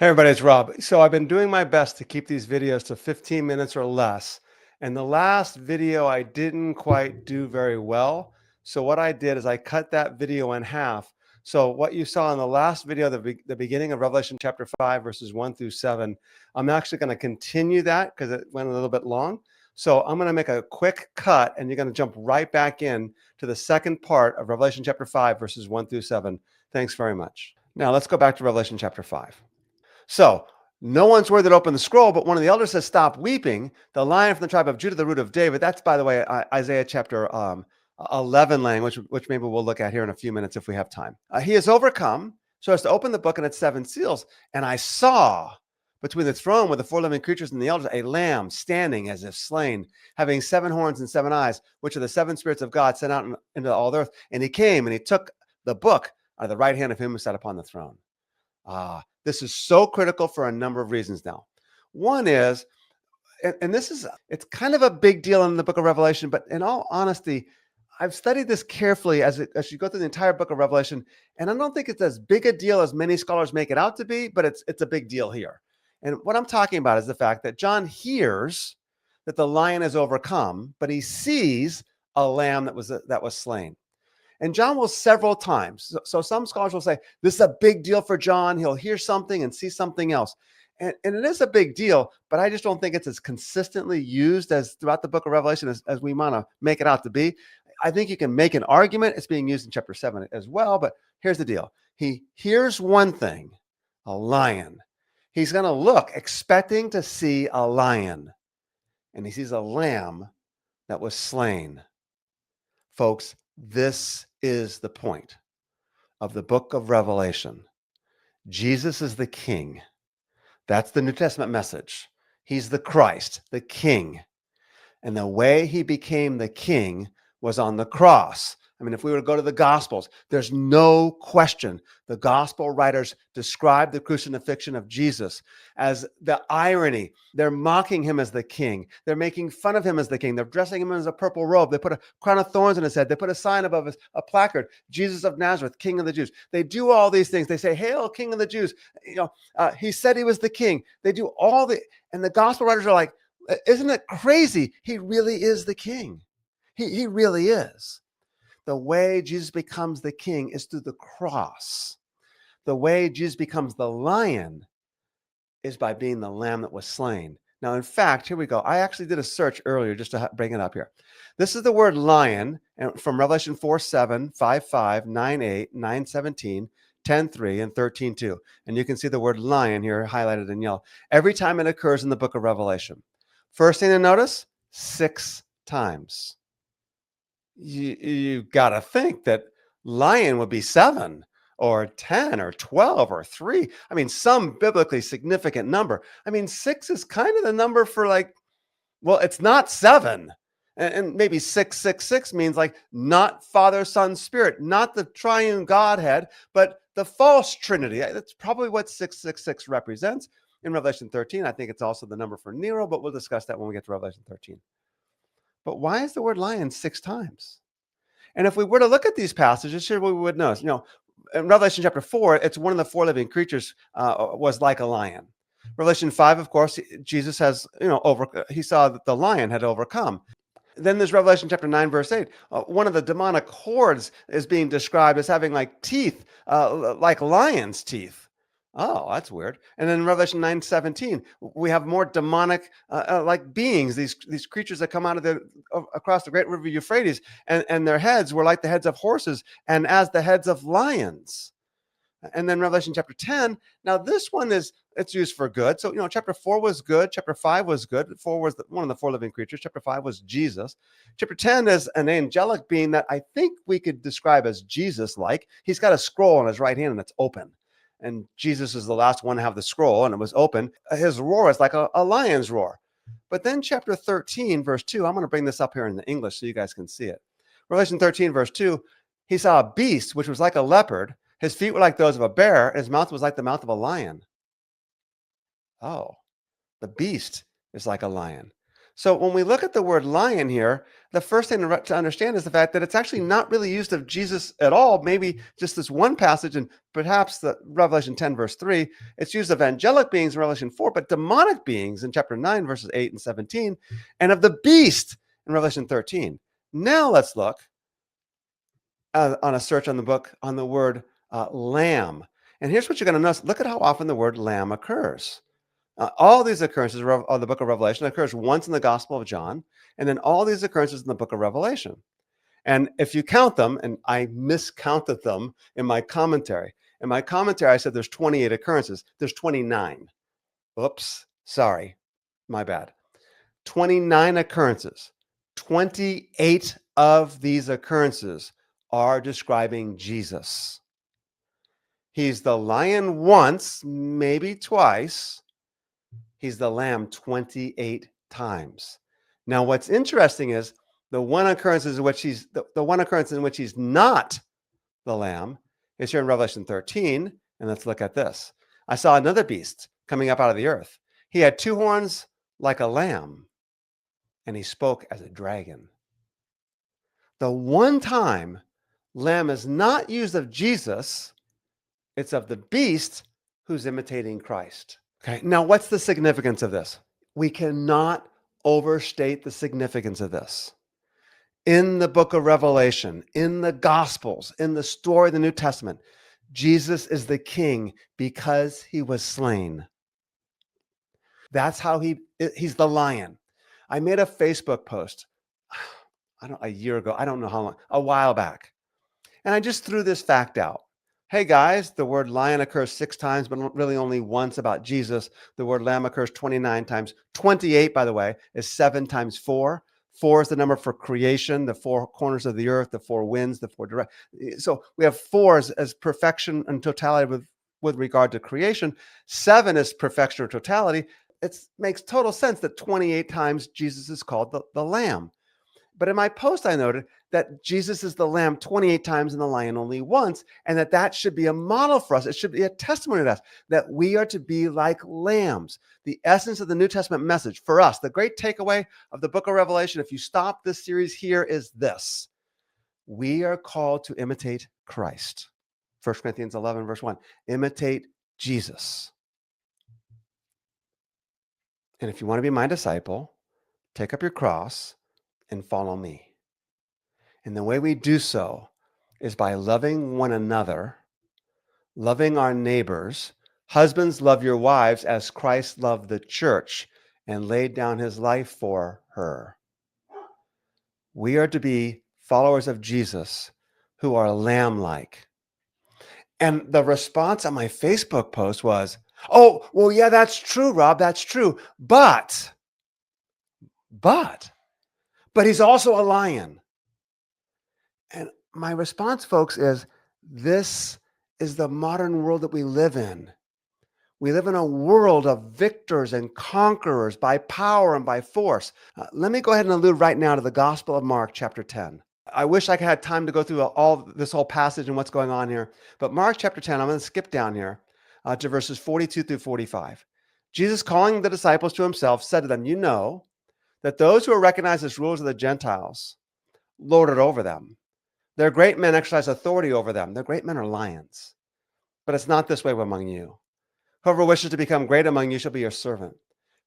Hey everybody, it's Rob. So I've been doing my best to keep these videos to 15 minutes or less. And the last video I didn't quite do very well. So what I did is I cut that video in half. So what you saw in the last video, the beginning of Revelation chapter 5, verses 1 through 7, I'm actually going to continue that because it went a little bit long. So I'm going to make a quick cut and you're going to jump right back in to the second part of Revelation chapter 5, verses 1 through 7. Thanks very much. Now let's go back to Revelation chapter 5. So no one's worthy to open the scroll, but one of the elders says, "Stop weeping. The Lion from the tribe of Judah, the root of David." That's, by the way, Isaiah chapter 11 language, which maybe we'll look at here in a few minutes if we have time. He has overcome so as to open the book and its seven seals. And I saw between the throne with the four living creatures and the elders a lamb standing as if slain, having seven horns and seven eyes, which are the seven spirits of God sent out into all the earth. And he came and he took the book out of the right hand of him who sat upon the throne. This is so critical for a number of reasons now. One is, and it's kind of a big deal in the book of Revelation, but in all honesty, I've studied this carefully as you go through the entire book of Revelation, and I don't think it's as big a deal as many scholars make it out to be, but it's a big deal here. And what I'm talking about is the fact that John hears that the lion is overcome, but he sees a lamb that was slain. And John will several times. So some scholars will say, this is a big deal for John. He'll hear something and see something else. And it is a big deal, but I just don't think it's as consistently used as throughout the book of Revelation as we want to make it out to be. I think you can make an argument. It's being used in chapter 7 as well, but here's the deal. He hears one thing, a lion. He's going to look expecting to see a lion, and he sees a lamb that was slain. Folks, this is the point of the book of Revelation. Jesus is the King. That's the New Testament message. He's the Christ, the King. And the way he became the King was on the cross. I mean, if we were to go to the Gospels, there's no question the Gospel writers describe the crucifixion of Jesus as the irony. They're mocking him as the King. They're making fun of him as the King. They're dressing him in a purple robe. They put a crown of thorns on his head. They put a sign above a placard, Jesus of Nazareth, King of the Jews. They do all these things. They say, "Hail, King of the Jews." He said he was the King. They do and the Gospel writers are like, isn't it crazy? He really is the King. He really is. The way Jesus becomes the King is through the cross. The way Jesus becomes the lion is by being the lamb that was slain. Now, in fact, here we go. I actually did a search earlier just to bring it up here. This is the word lion from Revelation 4:7, 5:5, 9:8, 9:17, 10:3, and 13:2. And you can see the word lion here highlighted in yellow every time it occurs in the book of Revelation. First thing to notice, 6 times. You got to think that lion would be 7 or 10 or 12 or 3. I mean, some biblically significant number. I mean, 6 is kind of the number for it's not 7. And maybe 666 means not Father, Son, Spirit, not the triune Godhead, but the false Trinity. That's probably what 666 represents. In Revelation 13, I think it's also the number for Nero, but we'll discuss that when we get to Revelation 13. But why is the word lion 6 times? And if we were to look at these passages, here we would notice, in Revelation chapter 4, it's one of the four living creatures was like a lion. Revelation 5, of course, Jesus has, he saw that the lion had overcome. Then there's Revelation chapter 9, verse 8. One of the demonic hordes is being described as having teeth, like lion's teeth. Oh, that's weird. And then in Revelation 9:17, we have more demonic beings, these creatures that come out of across the great river Euphrates, and their heads were like the heads of horses and as the heads of lions. And then Revelation chapter 10, now this one it's used for good. So, chapter 4 was good. Chapter 5 was good. 4 was one of the four living creatures. Chapter 5 was Jesus. Chapter 10 is an angelic being that I think we could describe as Jesus-like. He's got a scroll in his right hand and it's open. And Jesus is the last one to have the scroll, and it was open. His roar is like a lion's roar. But then chapter 13, verse 2, I'm going to bring this up here in the English so you guys can see it. Revelation 13, verse 2, he saw a beast which was like a leopard. His feet were like those of a bear, and his mouth was like the mouth of a lion. Oh, the beast is like a lion. So when we look at the word lion here, the first thing to understand is the fact that it's actually not really used of Jesus at all. Maybe just this one passage, and perhaps the Revelation 10, verse 3. It's used of angelic beings in Revelation 4, but demonic beings in chapter 9, verses 8 and 17, and of the beast in Revelation 13. Now let's look on a search on the word lamb. And here's what you're going to notice. Look at how often the word lamb occurs. All these occurrences of the book of Revelation occurs once in the Gospel of John, and then all these occurrences in the book of Revelation. And if you count them, and I miscounted them in my commentary. In my commentary, I said there's 28 occurrences. There's 29. Oops, sorry, my bad. 29 occurrences. 28 of these occurrences are describing Jesus. He's the lion once, maybe twice. He's the lamb 28 times. Now, what's interesting is the one occurrence in which he's not the lamb is here in Revelation 13. And let's look at this. I saw another beast coming up out of the earth. He had two horns like a lamb, and he spoke as a dragon. The one time lamb is not used of Jesus, it's of the beast who's imitating Christ. Okay, now what's the significance of this? We cannot overstate the significance of this. In the book of Revelation, in the Gospels, in the story of the New Testament, Jesus is the king because he was slain. That's how he's the lion. I made a Facebook post a year ago, I don't know how long, a while back. And I just threw this fact out. Hey guys, the word lion occurs 6 times, but really only once about Jesus. The word lamb occurs 29 times. 28, by the way, is 7 times 4. 4 is the number for creation, the 4 corners of the earth, the 4 winds, the 4 direct. So we have 4 as perfection and totality with regard to creation. 7 is perfection or totality. It makes total sense that 28 times Jesus is called the lamb. But in my post, I noted that Jesus is the lamb 28 times and the lion only once, and that should be a model for us. It should be a testimony to us that we are to be like lambs. The essence of the New Testament message for us, the great takeaway of the book of Revelation, if you stop this series here, is this. We are called to imitate Christ. 1 Corinthians 11, verse 1. Imitate Jesus. And if you want to be my disciple, take up your cross and follow me. And the way we do so is by loving one another, loving our neighbors. Husbands, love your wives as Christ loved the church and laid down his life for her. We are to be followers of Jesus who are lamb-like. And the response on my Facebook post was, oh, well, yeah, that's true, Rob, that's true. But he's also a lion. And my response, folks, is this is the modern world that we live in. We live in a world of victors and conquerors by power and by force. Let me go ahead and allude right now to the Gospel of Mark, chapter 10. I wish I had time to go through this whole passage and what's going on here. But Mark chapter 10, I'm going to skip down here to verses 42 through 45. Jesus, calling the disciples to himself, said to them, you know that those who are recognized as rulers of the Gentiles lord it over them. Their great men exercise authority over them. Their great men are lions. But it's not this way among you. Whoever wishes to become great among you shall be your servant.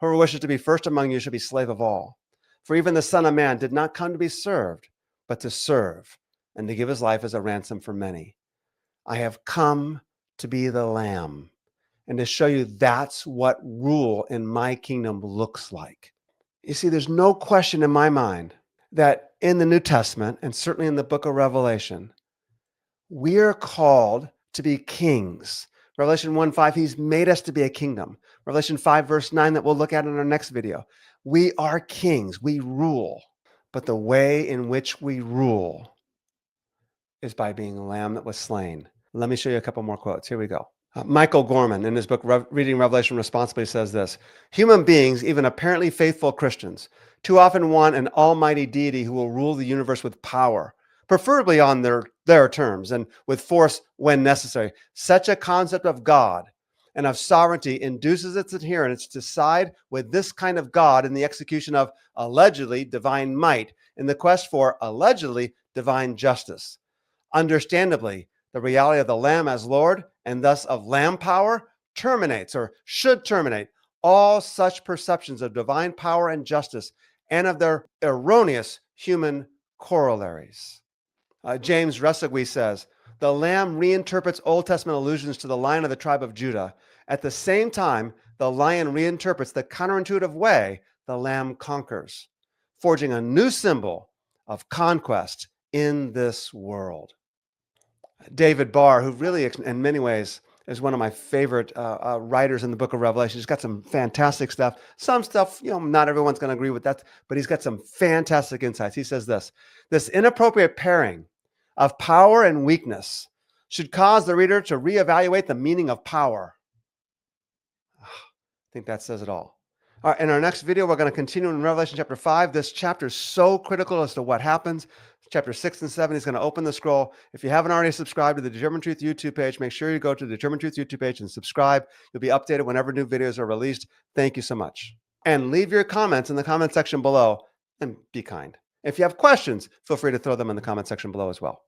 Whoever wishes to be first among you shall be slave of all. For even the Son of Man did not come to be served, but to serve, and to give his life as a ransom for many. I have come to be the Lamb, and to show you that's what rule in my kingdom looks like. You see, there's no question in my mind that in the New Testament, and certainly in the book of Revelation, we are called to be kings. Revelation 1:5, he's made us to be a kingdom. Revelation 5, verse 9, that we'll look at in our next video. We are kings. We rule. But the way in which we rule is by being a lamb that was slain. Let me show you a couple more quotes. Here we go. Michael Gorman, in his book, Reading Revelation Responsibly, says this: human beings, even apparently faithful Christians, too often want an almighty deity who will rule the universe with power, preferably on their terms and with force when necessary. Such a concept of God and of sovereignty induces its adherents to side with this kind of God in the execution of allegedly divine might in the quest for allegedly divine justice. Understandably, the reality of the Lamb as Lord, and thus of Lamb power, terminates or should terminate all such perceptions of divine power and justice and of their erroneous human corollaries. James Ressigui says, the Lamb reinterprets Old Testament allusions to the Lion of the tribe of Judah. At the same time, the Lion reinterprets the counterintuitive way the Lamb conquers, forging a new symbol of conquest in this world. David Barr, who really, in many ways, is one of my favorite writers in the book of Revelation. He's got some fantastic stuff. Some stuff, not everyone's going to agree with that, but he's got some fantastic insights. He says this inappropriate pairing of power and weakness should cause the reader to reevaluate the meaning of power. I think that says it all. All right, in our next video, we're going to continue in Revelation chapter 5. This chapter is so critical as to what happens. Chapter 6 and 7, he's going to open the scroll. If you haven't already subscribed to the Determinetruth YouTube page, make sure you go to the Determinetruth YouTube page and subscribe. You'll be updated whenever new videos are released. Thank you so much. And leave your comments in the comment section below, and be kind. If you have questions, feel free to throw them in the comment section below as well.